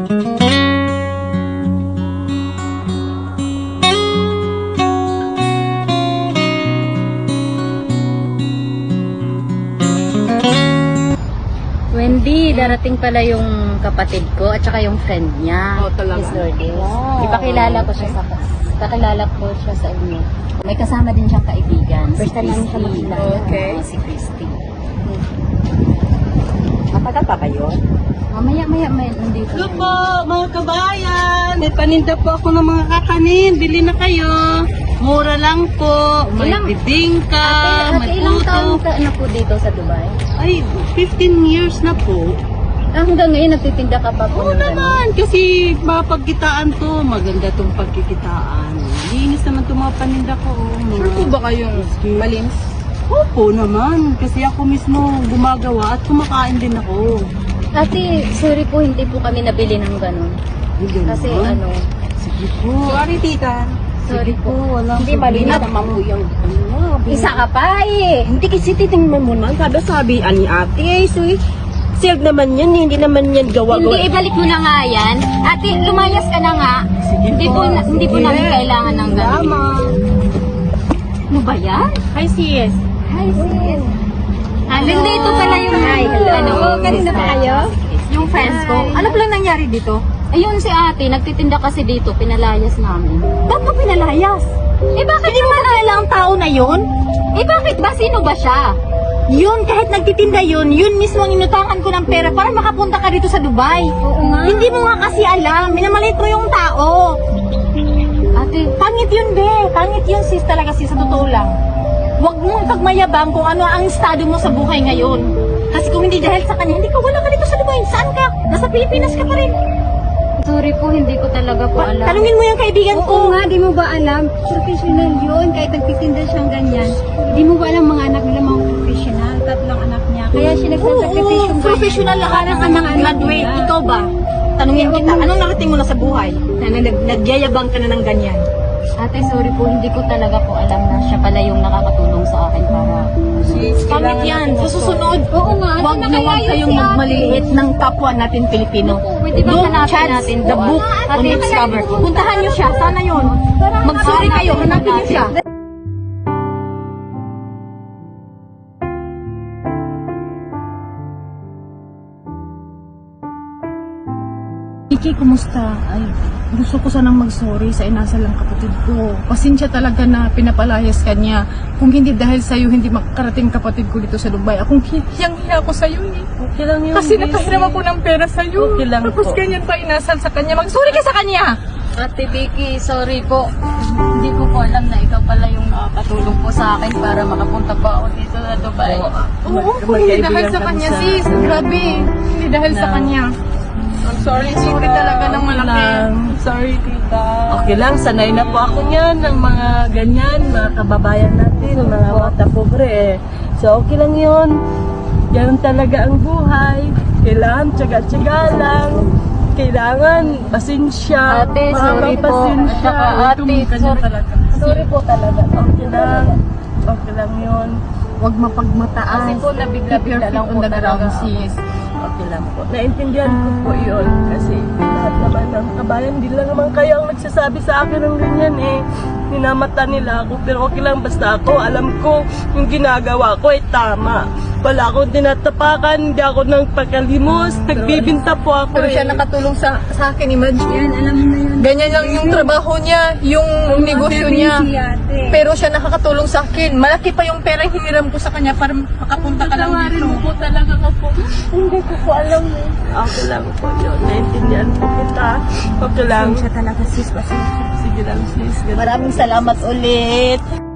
Wendy, darating pala yung kapatid ko at saka yung friend niya. Oh, talaga? Miss Lourdes. Wow. Ipakilala ko siya sa inyo. May kasama din siyang kaibigan. First time namin siya makilala. Okay. Si Christy. Matagal pa kayo? Maya, nandito. Hello po, mga kabayan. May paninda po ako ng mga kakanin. Bili na kayo. Mura lang po. May bibingka, may ilang taon puto. ka na po dito sa Dubai? Ay, 15 years na po. Hanggang ngayon nagtitinda ka pa po Oo ng ganun? naman, kasi mapagkitaan to. Maganda tong pagkikitaan. Linis naman itong mga paninda ko. Sure po ba kayong malinis? Opo naman, kasi ako mismo gumagawa at kumakain din ako. Ate, sorry po, hindi po kami nabili ng ganun. Ay, ganun. Kasi Sige po. Sorry, tita. Sige po, wala. Hindi malinis naman po yung Isa ka pa eh. Hindi kasi titingnan mo naman. Sabi ani ate, so serve naman yan, hindi naman yan gawa-gawa. Hindi, ibalik mo na nga yan. Ate, lumayas ka na nga. Sige Hindi po namin kailangan ng ganun. Ano ba yan? Hi, sis. Hi, sis. Linda, ito pala yung Kanina pa kayo? Yung friends ko. Ano pala nangyari dito? Ayun si ate, nagtitinda kasi dito, pinalayas namin. Ba't mo pinalayas? Eh bakit Hindi mo ba kilala ang tao na yun? Eh bakit ba? Sino ba siya? Yun, kahit nagtitinda yun mismo ang inutangan ko ng pera para makapunta ka dito sa Dubai. Oo nga. Hindi mo nga kasi alam, minamalit mo yung tao. Ate, Pangit yun, be. Pangit yun, sis, talaga, sis, sa totoo lang. Huwag mong pagmayabang kung ano ang estado mo sa buhay ngayon. Kasi kung hindi dahil sa kanya, hindi ka wala ka dito sa Dubai. Saan ka? Nasa Pilipinas ka pa rin. sorry po, hindi ko talaga po alam. Tanungin mo yung kaibigan ko. Oo nga, di mo ba alam? Professional yun, kahit nagtitinda siyang ganyan. Di mo ba alam mga anak nila mga professional, tatlong anak niya. Kaya siya nagsasakripisyon ganyan. Professional lahat ng anak graduate. Ikaw ba? Tanungin kita, anong narating mo na sa buhay? Na nagyayabang ka na ng ganyan. Ate, sorry po, hindi ko talaga po alam na siya pala yung nakakatulong sa akin para... Pangit yan. Sa susunod, Oo nga, ate, huwag na huwag nakalayo kayong si ate. magmaliliit ng kapwa natin Pilipino. Pwede ba Don't hanapin chance natin the doon? book on Ate, its cover. Puntahan niyo siya. Sana yun. Magsuri kayo. Hanapin niyo siya. Iki, kumusta? Ay, gusto ko sanang mag-sorry sa inasal ng kapatid ko. Pasensya talaga na pinapalayas ka niya. Kung hindi dahil sa'yo, hindi makakarating kapatid ko dito sa Dubai. Akong hiyang-hiya ko sa'yo eh. Okay lang yun. Kasi nakahiram ako ng pera sa'yo. Okay lang Tapos po. ganyan pa inasal sa kanya. Mag-sorry ka sa kanya! Ate Vicky, sorry po. Hindi ko po alam na ikaw pala yung nakakatulong po sa akin para makapunta pa ako dito sa Dubai. Oo, kung hindi dahil sa kanya, sis. Grabe. Hindi dahil sa kanya. I'm sorry talaga ng malaki. Sorry, tita. Okay lang, sanay na po ako niyan ng mga ganyan, mga kababayan natin, mga mata pobre eh. So, okay lang yun. Ganun talaga ang buhay. Kailangan tsaga-tsaga lang. Kailangan pasensya. Ate, sorry po. Pasensya. At saka, ate, sorry po talaga. Okay lang. Okay lang yun. Huwag mapagmataas. Kasi po, nabigla-bigla lang po on the ground, talaga. sis. Okay lang po. Naintindihan ko po yun. Kasi lahat naman ng kabayan, hindi lang naman kayo ang nagsasabi sa akin ng ganyan eh. Ninamata nila ako. Pero okay lang, basta ako, alam ko yung ginagawa ko ay tama. Wala akong tinatapakan, hindi ako nang pagkalimos. Nagbibinta po ako Pero siya eh. nakatulong sa akin, imagine. Yan, alam mo na yun. Ganyan lang yung trabaho niya, yung negosyo niya. Si ate. Pero siya nakakatulong sa akin. Malaki pa yung pera yung hiniram ko sa kanya para makapunta ka lang dito. po talaga ka po. Hindi ko po alam eh. Okay lang po yun. Naintindihan po kita. Okay lang. Siya talaga, sis. Pasensya. Sige lang sis. Maraming salamat ulit.